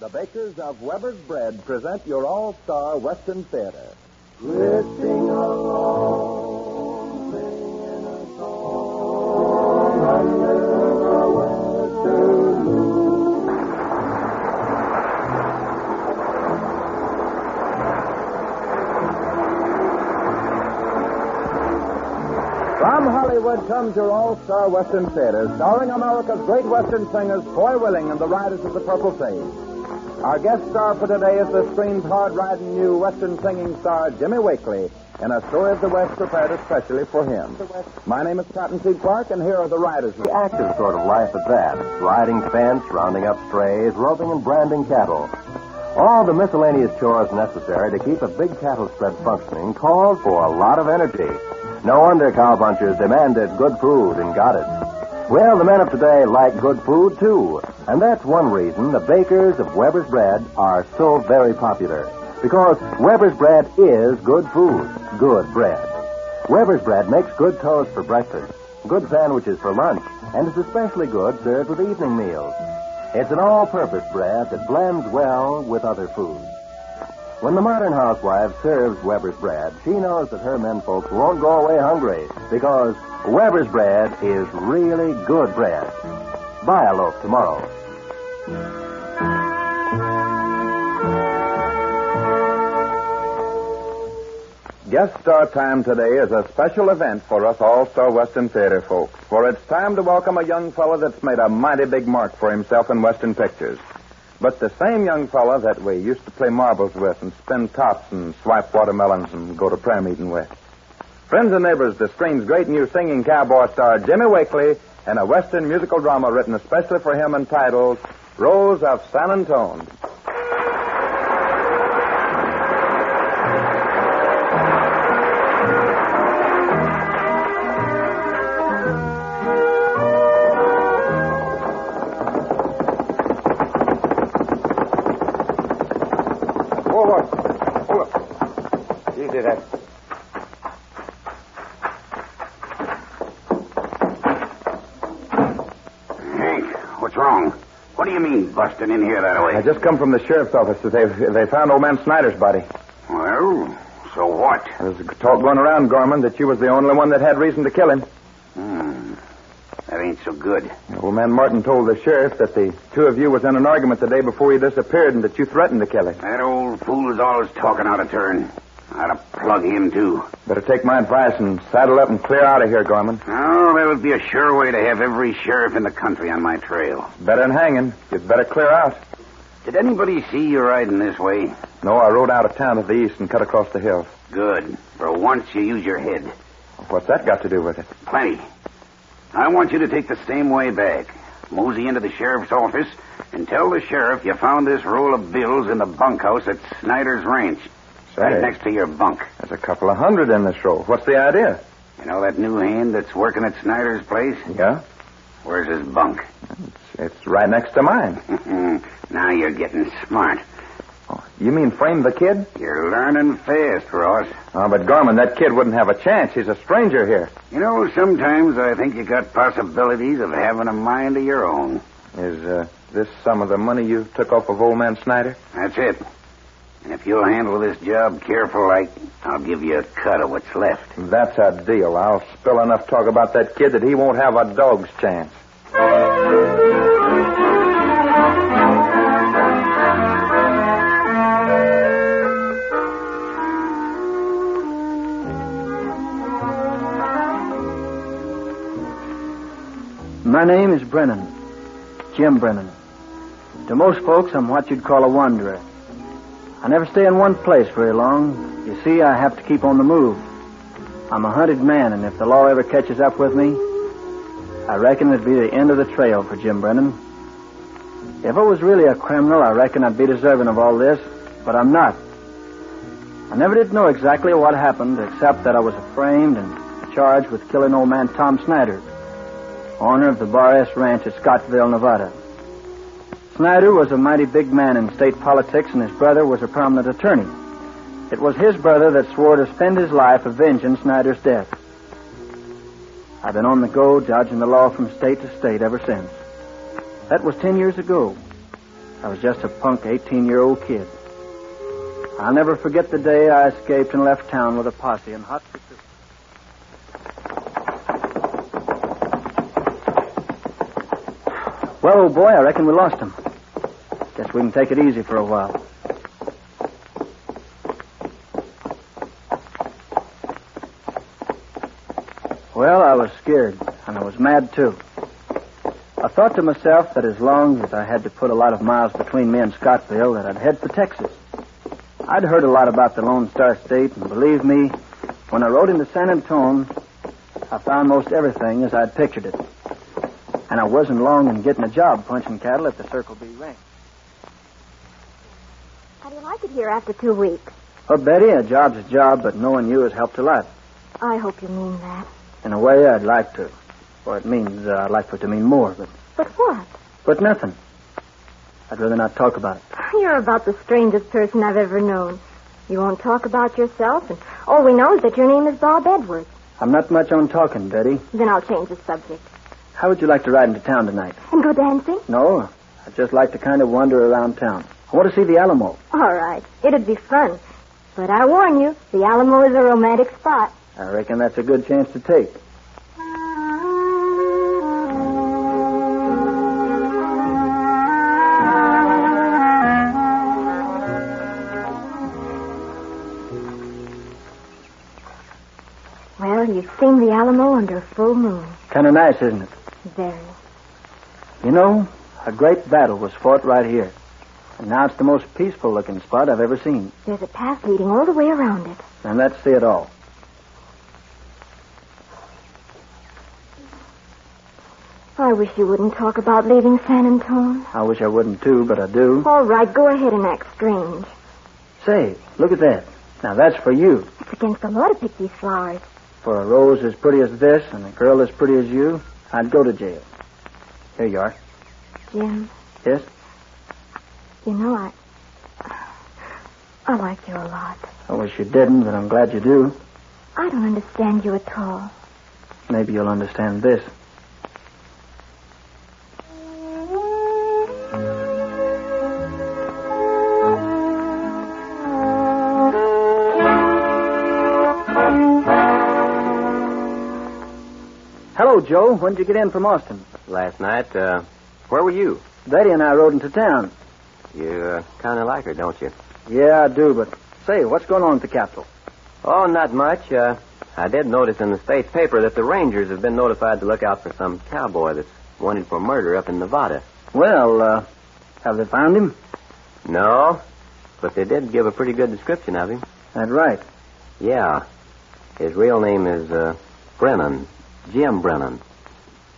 The bakers of Weber's Bread present your all-star Western theater. Drifting along, singing a song under the western moon. From Hollywood comes your all-star Western theater, starring America's great Western singers, Foy Willing and the Riders of the Purple Sage. Our guest star for today is the screen's hard-riding new Western singing star, Jimmy Wakely, in a story of the West prepared especially for him. My name is Cottonseed Clark, and here are the Riders. The active sort of life at that. Riding fence, rounding up strays, roping and branding cattle. All the miscellaneous chores necessary to keep a big cattle spread functioning called for a lot of energy. No wonder cowpunchers demanded good food and got it. Well, the men of today like good food, too. And that's one reason the bakers of Weber's Bread are so very popular. Because Weber's Bread is good food, good bread. Weber's Bread makes good toast for breakfast, good sandwiches for lunch, and is especially good served with evening meals. It's an all-purpose bread that blends well with other foods. When the modern housewife serves Weber's Bread, she knows that her menfolks won't go away hungry, because Weber's Bread is really good bread. Buy a loaf tomorrow. Guest star time today is a special event for us all-star Western theater folks, for it's time to welcome a young fellow that's made a mighty big mark for himself in Western pictures. But the same young fella that we used to play marbles with and spin tops and swipe watermelons and go to prayer meeting with. Friends and neighbors, the screen's great new singing cowboy star, Jimmy Wakely, in a Western musical drama written especially for him entitled Rose of San Antone. What's wrong? What do you mean, busting in here that way? I just come from the sheriff's office. They found old man Snyder's body. Well, so what? There's talk going around, Gorman, that you was the only one that had reason to kill him. That ain't so good. Old man Martin told the sheriff that the two of you was in an argument the day before he disappeared and that you threatened to kill him. That old fool is always talking out of turn. I ought to plug him, too. Better take my advice and saddle up and clear out of here, Gorman. Oh, that would be a sure way to have every sheriff in the country on my trail. Better than hanging. You'd better clear out. Did anybody see you riding this way? No, I rode out of town to the east and cut across the hills. Good. For once you use your head. What's that got to do with it? Plenty. I want you to take the same way back. Mosey into the sheriff's office and tell the sheriff you found this roll of bills in the bunkhouse at Snyder's Ranch. Right next to your bunk. There's a couple of hundred in this roll. What's the idea? You know that new hand that's working at Snyder's place? Yeah? Where's his bunk? It's right next to mine. Now you're getting smart. Oh, you mean frame the kid? You're learning fast, Ross. Oh, but Gorman, that kid wouldn't have a chance. He's a stranger here. You know, sometimes I think you got possibilities of having a mind of your own. Is this some of the money you took off of old man Snyder? That's it. And if you'll handle this job careful like, I'll give you a cut of what's left. That's a deal. I'll spill enough talk about that kid that he won't have a dog's chance. My name is Brennan. Jim Brennan. To most folks, I'm what you'd call a wanderer. I never stay in one place very long. You see, I have to keep on the move. I'm a hunted man, and if the law ever catches up with me, I reckon it'd be the end of the trail for Jim Brennan. If I was really a criminal, I reckon I'd be deserving of all this, but I'm not. I never did know exactly what happened, except that I was framed and charged with killing old man Tom Snyder, owner of the Bar S Ranch at Scottsville, Nevada. Snyder was a mighty big man in state politics, and his brother was a prominent attorney. It was his brother that swore to spend his life avenging Snyder's death. I've been on the go, dodging the law from state to state ever since. That was 10 years ago. I was just a punk 18-year-old kid. I'll never forget the day I escaped and left town with a posse in hot pursuit. Well, old boy, I reckon we lost him. Guess we can take it easy for a while. Well, I was scared, and I was mad, too. I thought to myself that as long as I had to put a lot of miles between me and Scottsville, that I'd head for Texas. I'd heard a lot about the Lone Star State, and believe me, when I rode into San Antone, I found most everything as I'd pictured it. And I wasn't long in getting a job punching cattle at the Circle B ranch. How do you like it here after 2 weeks? Well, Betty, a job's a job, but knowing you has helped a lot. I hope you mean that. In a way, I'd like to. Or it means I'd like for it to mean more, but... But what? But nothing. I'd rather not talk about it. You're about the strangest person I've ever known. You won't talk about yourself, and all we know is that your name is Bob Edwards. I'm not much on talking, Betty. Then I'll change the subject. How would you like to ride into town tonight? And go dancing? No, I'd just like to kind of wander around town. I want to see the Alamo. All right. It'd be fun. But I warn you, the Alamo is a romantic spot. I reckon that's a good chance to take. Well, you've seen the Alamo under a full moon. Kind of nice, isn't it? Very. You know, a great battle was fought right here. And now it's the most peaceful-looking spot I've ever seen. There's a path leading all the way around it. And let's see it all. I wish you wouldn't talk about leaving San Antone. I wish I wouldn't, too, but I do. All right, go ahead and act strange. Say, look at that. Now, that's for you. It's against the law to pick these flowers. For a rose as pretty as this and a girl as pretty as you, I'd go to jail. Here you are. Jim, Yes? you know, I like you a lot. I wish you didn't, but I'm glad you do. I don't understand you at all. Maybe you'll understand this. Hello, Joe. When did you get in from Austin? Last night, where were you? Betty and I rode into town. You kind of like her, don't you? Yeah, I do, but say, what's going on at the Capitol? Oh, not much. I did notice in the state's paper that the Rangers have been notified to look out for some cowboy that's wanted for murder up in Nevada. Well, have they found him? No, but they did give a pretty good description of him. That's right. Yeah. His real name is, Brennan. Jim Brennan.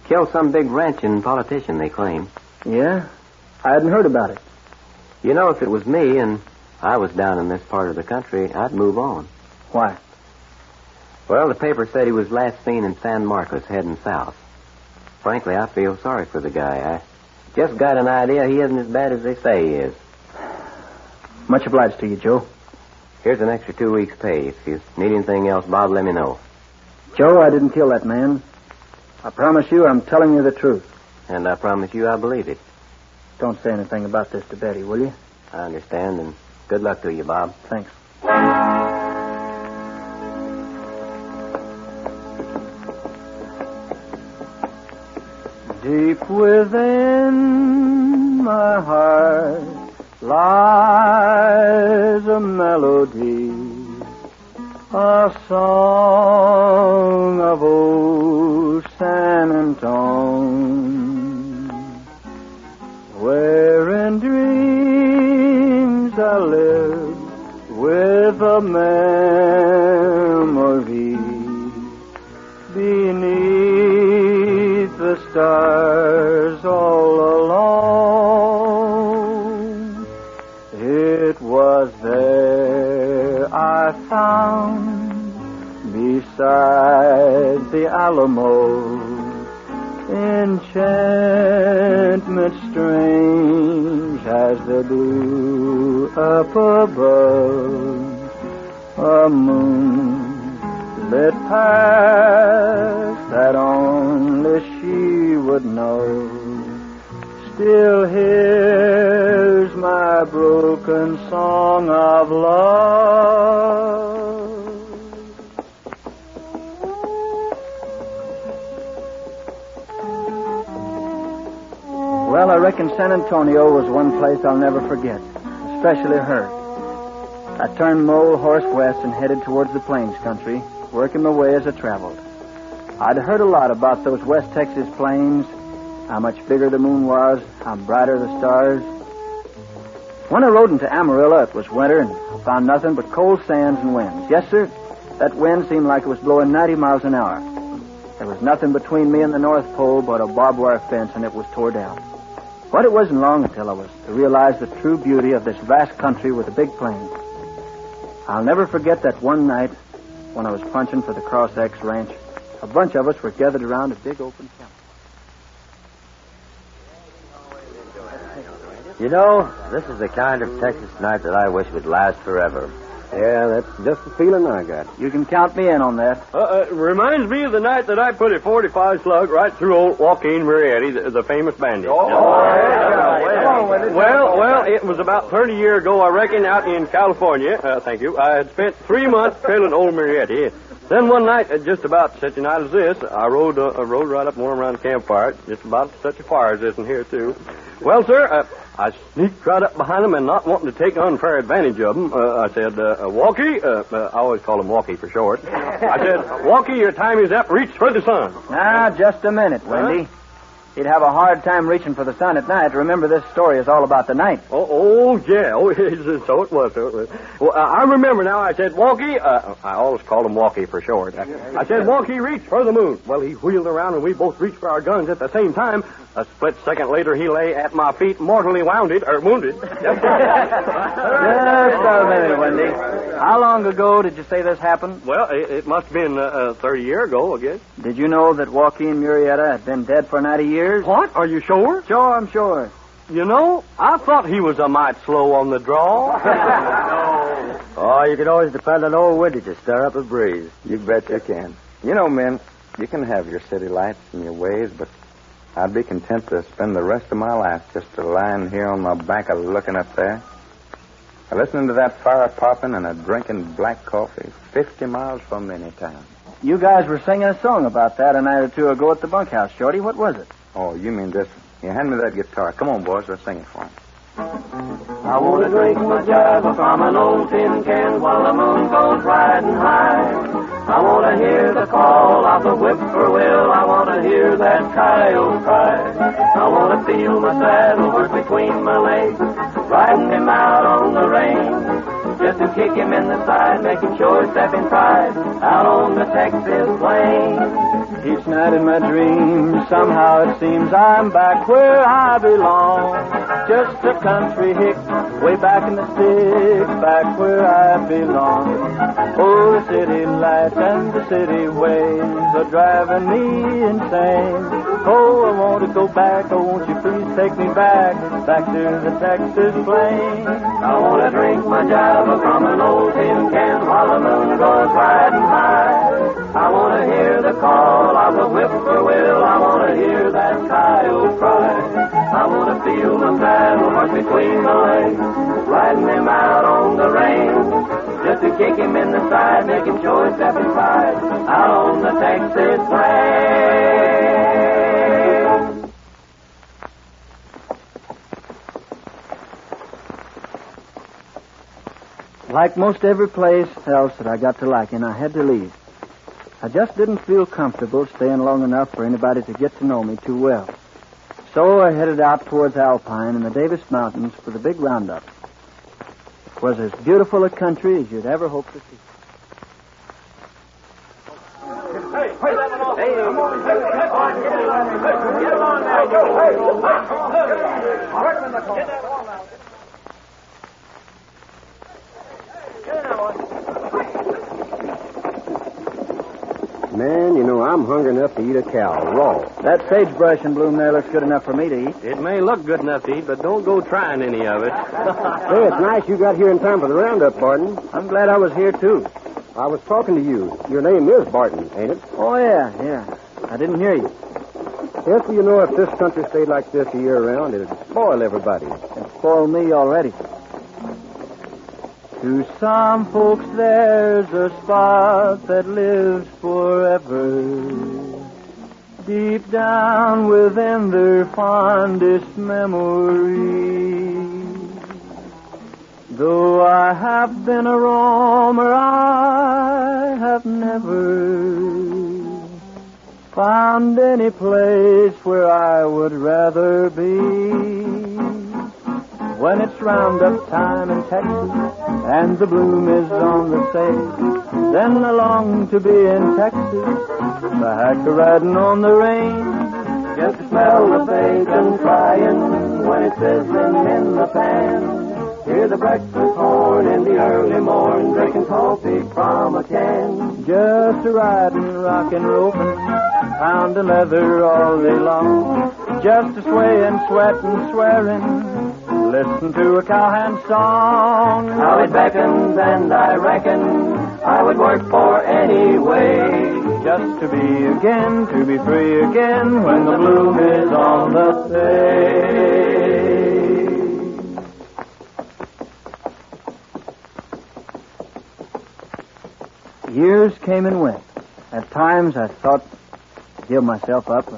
Killed some big ranching politician, they claim. Yeah? I hadn't heard about it. You know, if it was me and I was down in this part of the country, I'd move on. Why? Well, the paper said he was last seen in San Marcos heading south. Frankly, I feel sorry for the guy. I just got an idea he isn't as bad as they say he is. Much obliged to you, Joe. Here's an extra 2 weeks' pay. If you need anything else, Bob, let me know. Joe, I didn't kill that man. I promise you I'm telling you the truth. And I promise you I believe it. Don't say anything about this to Betty, will you? I understand, and good luck to you, Bob. Thanks. Deep within my heart lies a melody, a song of old San Antone, where in dreams I live with a memory beneath the stars all alone. It was there I found beside the Alamo enchantment strange as the blue up above, a moon lit past that only she would know. Still here here's my broken song of love. Well, I reckon San Antonio was one place I'll never forget, especially her. I turned my old horse west and headed towards the plains country, working my way as I traveled. I'd heard a lot about those West Texas plains, how much bigger the moon was, how brighter the stars. When I rode into Amarillo, it was winter, and I found nothing but cold sands and winds. Yes, sir, that wind seemed like it was blowing 90 miles an hour. There was nothing between me and the North Pole but a barbed wire fence, and it was tore down. But it wasn't long until I was to realize the true beauty of this vast country with the big plains. I'll never forget that one night when I was punching for the Cross X Ranch. A bunch of us were gathered around a big open camp. You know, this is the kind of Texas night that I wish would last forever. Yeah, that's just the feeling I got. You can count me in on that. Reminds me of the night that I put a 45 slug right through old Joaquin Murrieta, the famous bandit. Well, it was about 30 years ago, I reckon, out in California. Thank you. I had spent 3 months trailing old Murrieta. Then one night, just about such a night as this, I rode right up warm around the campfire, just about such a fire as this in here, too. Well, sir, I sneaked right up behind him and not wanting to take unfair advantage of him. I said, Walkie, I always call him Walkie for short. I said, Walkie, your time is up. Reach for the sun. Now, just a minute, Wendy. He'd have a hard time reaching for the sun at night. Remember, this story is all about the night. Oh, yeah. Oh, so it was. Well, I remember now. I said, Walkie. I always called him Walkie for short. I said, Walkie, reach for the moon. Well, he wheeled around and we both reached for our guns at the same time. A split second later, he lay at my feet, mortally wounded. Just a minute, Wendy. How long ago did you say this happened? Well, it must have been 30 years ago, I guess. Did you know that Joaquin Murrieta had been dead for 90 years? What? Are you sure? Sure, I'm sure. You know, I thought he was a mite slow on the draw. Oh, you can always depend on old Windy to stir up a breeze. You bet you can. You know, men, you can have your city lights and your ways, but I'd be content to spend the rest of my life just lying here on my back looking up there, listening to that fire popping and drinking black coffee 50 miles from any town. You guys were singing a song about that a night or two ago at the bunkhouse, Shorty. What was it? Oh, you mean this? You hand me that guitar. Come on, boys, let's sing it for him. I want to drink my java from an old tin can while the moon goes riding high. I want to hear the call of the whippoorwill. I want to hear that coyote cry. I want to feel my saddle horse between my legs, riding him out on the range, just to kick him in the side, making sure stepping pride out on the Texas plains. Each night in my dreams, somehow it seems I'm back where I belong. Just a country hick, way back in the sticks, back where I belong. Oh, the city lights and the city ways are driving me insane. Oh, I want to go back, oh, won't you please take me back to the Texas plains. I want to drink my java from an old tin can while the moon goes riding high. I want to hear the call of the whippoorwill. I want to hear that coyote cry. I want to feel my saddle horse between my legs, riding him out on the range, just to kick him in the side, make him show his step inside, out on the Texas plains. Like most every place else that I got to liking, I had to leave. I just didn't feel comfortable staying long enough for anybody to get to know me too well. So I headed out towards Alpine and the Davis Mountains for the big roundup. It was as beautiful a country as you'd ever hope to see. Hey, come on, get along now. Get that wall out. Man, you know, I'm hungry enough to eat a cow, raw. That sagebrush and bloom there looks good enough for me to eat. It may look good enough to eat, but don't go trying any of it. Hey, it's nice you got here in time for the roundup, Barton. I'm glad I was here, too. I was talking to you. Your name is Barton, ain't it? Oh, yeah. I didn't hear you. Yes, well, you know, if this country stayed like this a year round, it'd spoil everybody. It spoiled me already. To some folks there's a spot that lives forever, deep down within their fondest memories. Though I have been a roamer, I have never found any place where I would rather be. When it's roundup time in Texas and the bloom is on the sage, then I long to be in Texas, back riding on the range. Just to smell the bacon frying when it's sizzling in the pan. Hear the breakfast horn in the early morn, drinking coffee from a can. Just a riding, rockin', roping, pounding leather all day long. Just a swaying, sweating, swearing, listen to a cowhand song. How it beckons, and I reckon I would work for any way. Just to be again, to be free again, when the bloom is on the stage. Years came and went. At times I thought to give myself up,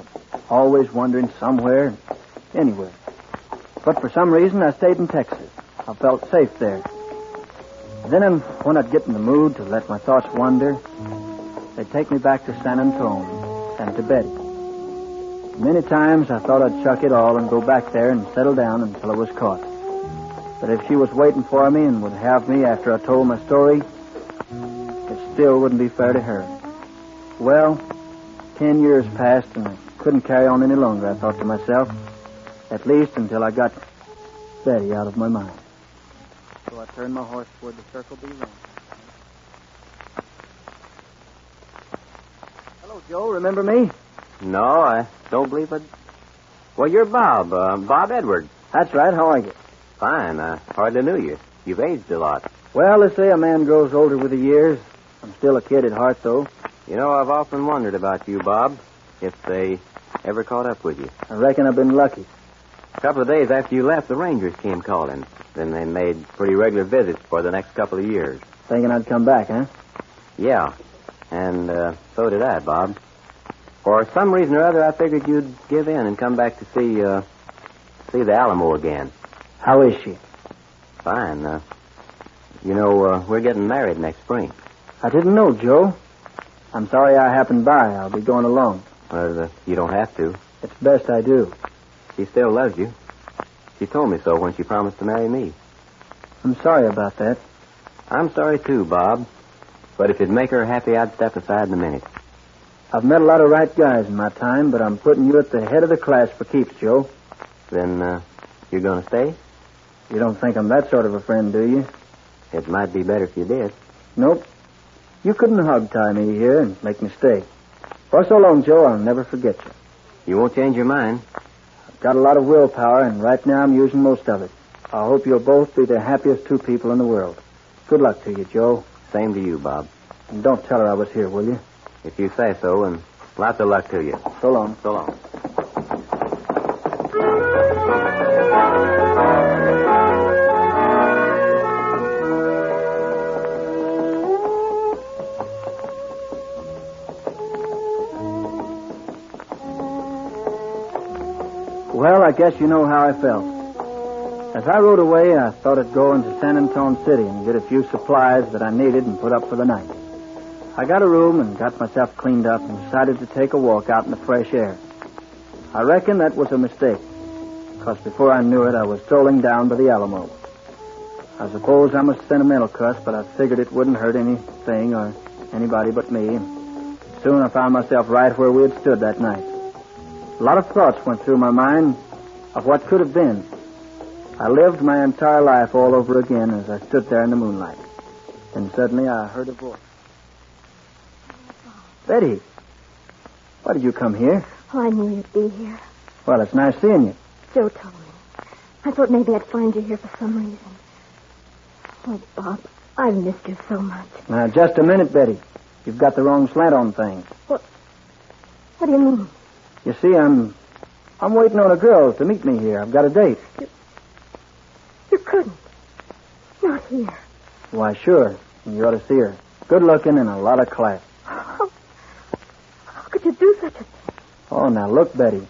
always wandering somewhere, anywhere. But for some reason I stayed in Texas. I felt safe there. Then when I'd get in the mood to let my thoughts wander, they'd take me back to San Antone and to Betty. Many times I thought I'd chuck it all and go back there and settle down until I was caught. But if she was waiting for me and would have me after I told my story, it still wouldn't be fair to her. Well, 10 years passed and I couldn't carry on any longer, I thought to myself. At least until I got Betty out of my mind. So I turned my horse toward the Circle B ranch. Hello, Joe. Remember me? No, I don't believe it. Well, you're Bob. Bob Edwards. That's right. How are you? Fine. I hardly knew you. You've aged a lot. Well, they say a man grows older with the years. I'm still a kid at heart, though. You know, I've often wondered about you, Bob, if they ever caught up with you. I reckon I've been lucky. A couple of days after you left, the Rangers came calling. Then they made pretty regular visits for the next couple of years. Thinking I'd come back, huh? Yeah. And so did I, Bob. For some reason or other, I figured you'd give in and come back to see the Alamo again. How is she? Fine. We're getting married next spring. I didn't know, Joe. I'm sorry I happened by. I'll be going along. Well, you don't have to. It's best I do. She still loves you. She told me so when she promised to marry me. I'm sorry about that. I'm sorry, too, Bob. But if it'd make her happy, I'd step aside in a minute. I've met a lot of right guys in my time, but I'm putting you at the head of the class for keeps, Joe. Then, you're going to stay? You don't think I'm that sort of a friend, do you? It might be better if you did. Nope. You couldn't hog-tie me here and make me stay. For so long, Joe, I'll never forget you. You won't change your mind? I've got a lot of willpower, and right now I'm using most of it. I hope you'll both be the happiest two people in the world. Good luck to you, Joe. Same to you, Bob. And don't tell her I was here, will you? If you say so, and lots of luck to you. So long. So long. Well, I guess you know how I felt. As I rode away, I thought I'd go into San Antone City and get a few supplies that I needed and put up for the night. I got a room and got myself cleaned up and decided to take a walk out in the fresh air. I reckon that was a mistake, because before I knew it, I was strolling down by the Alamo. I suppose I'm a sentimental cuss, but I figured it wouldn't hurt anything or anybody but me. And soon I found myself right where we had stood that night. A lot of thoughts went through my mind of what could have been. I lived my entire life all over again as I stood there in the moonlight. And suddenly I heard a voice. Betty, why did you come here? Oh, I knew you'd be here. Well, it's nice seeing you. Joe told me. I thought maybe I'd find you here for some reason. Oh, Bob, I've missed you so much. Now, just a minute, Betty. You've got the wrong slant on things. What do you mean? You see, I'm waiting on a girl to meet me here. I've got a date. You couldn't. Not here. Why, sure. You ought to see her. Good looking and a lot of class. How could you do such a thing? Oh, now look, Betty.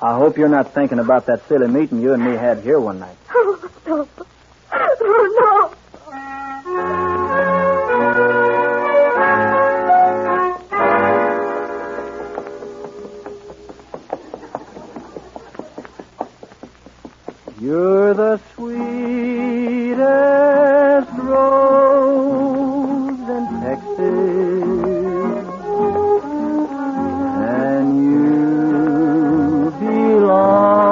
I hope you're not thinking about that silly meeting you and me had here one night. Oh, no. Oh, no. You're the sweetest rose in Texas, and you belong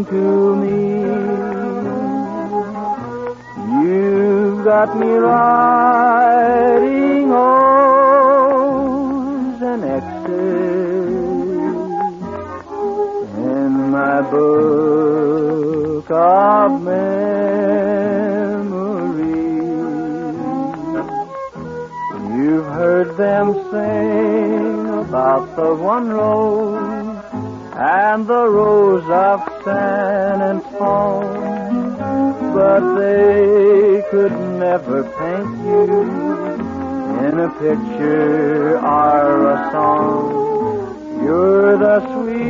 to me. You've got me riding O's and X's in my book of memories. You've heard them sing about the one rose and the rose of San Antone, but they could never paint you in a picture or a song. You're the sweetest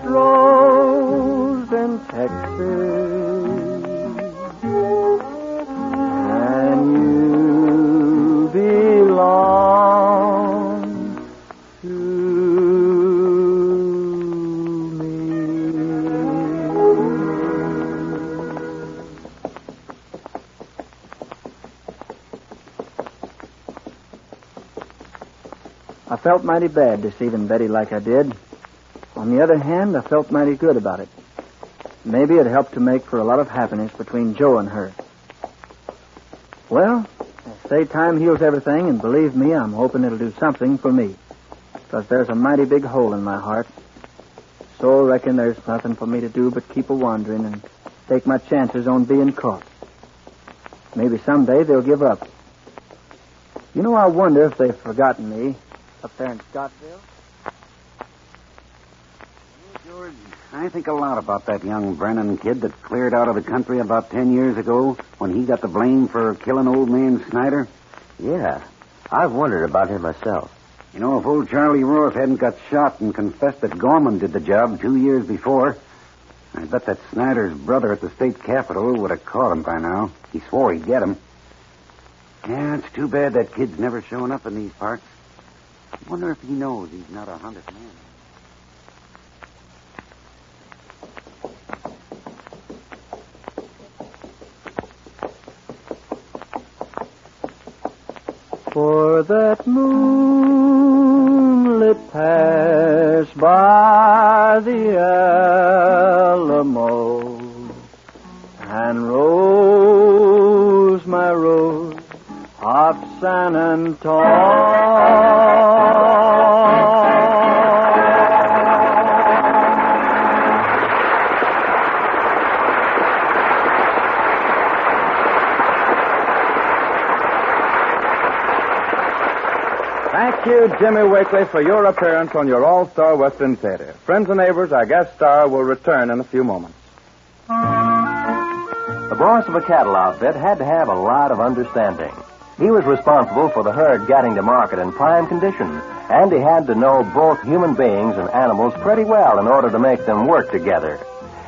rose in Texas, and you belong to me. I felt mighty bad deceiving Betty like I did. On the other hand, I felt mighty good about it. Maybe it helped to make for a lot of happiness between Joe and her. Well, they say time heals everything, and believe me, I'm hoping it'll do something for me. Because there's a mighty big hole in my heart. So I reckon there's nothing for me to do but keep a-wandering and take my chances on being caught. Maybe someday they'll give up. You know, I wonder if they've forgotten me up there in Scottsville. George, I think a lot about that young Brennan kid that cleared out of the country about 10 years ago when he got the blame for killing old man Snyder. Yeah, I've wondered about him myself. You know, if old Charlie Roth hadn't got shot and confessed that Gorman did the job 2 years before, I bet that Snyder's brother at the state capitol would have caught him by now. He swore he'd get him. Yeah, it's too bad that kid's never shown up in these parts. I wonder if he knows he's not a hunted man. For that moonlit pass by the Alamo, and rose, my rose of San Antone. Thank you, Jimmy Wakely, for your appearance on your All-Star Western Theater. Friends and neighbors, our guest star will return in a few moments. The boss of a cattle outfit had to have a lot of understanding. He was responsible for the herd getting to market in prime condition, and he had to know both human beings and animals pretty well in order to make them work together.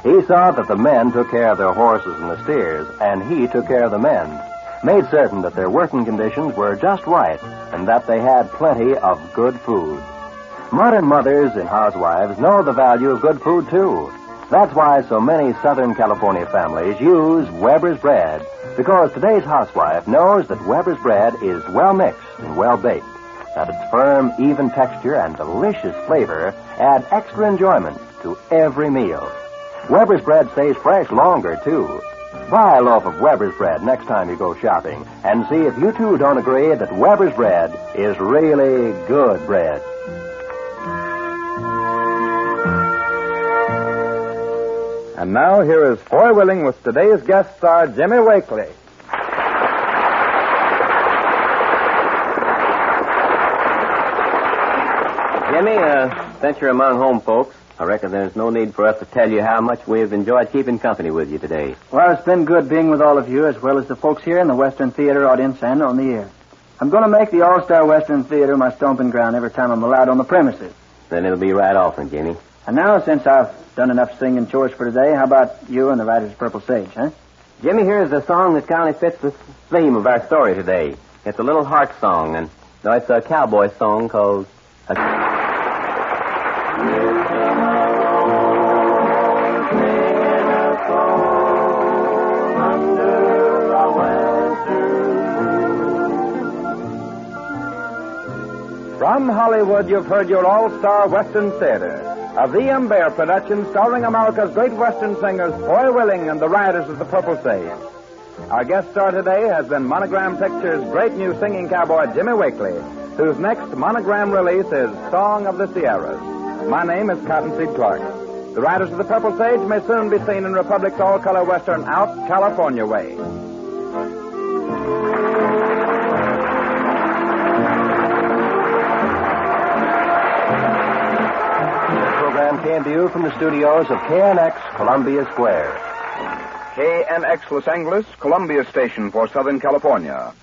He saw that the men took care of their horses and the steers, and he took care of the men. Made certain that their working conditions were just right and that they had plenty of good food. Modern mothers and housewives know the value of good food, too. That's why so many Southern California families use Weber's bread, because today's housewife knows that Weber's bread is well mixed and well baked, that its firm, even texture and delicious flavor add extra enjoyment to every meal. Weber's bread stays fresh longer, too. Buy a loaf of Weber's bread next time you go shopping and see if you too don't agree that Weber's bread is really good bread. And now here is Foy Willing with today's guest star, Jimmy Wakely. Jimmy, since you're among home folks, I reckon there's no need for us to tell you how much we've enjoyed keeping company with you today. Well, it's been good being with all of you, as well as the folks here in the Western Theater audience and on the air. I'm going to make the All-Star Western Theater my stomping ground every time I'm allowed on the premises. Then it'll be right often, Jimmy. And now, since I've done enough singing chores for today, how about you and the Riders of Purple Sage, huh? Jimmy, here's a song that kind of fits the theme of our story today. It's a little heart song, and no, it's a cowboy song called... From Hollywood, you've heard your all-star Western Theater, a V.M. Bear production starring America's great Western singers Foy Willing and the Riders of the Purple Sage. Our guest star today has been Monogram Pictures' great new singing cowboy Jimmy Wakely, whose next monogram release is Song of the Sierras. My name is Cottonseed Clark. The Riders of the Purple Sage may soon be seen in Republic's all-color Western Out California Way. Came to you from the studios of KNX, Columbia Square. KNX Los Angeles, Columbia Station for Southern California.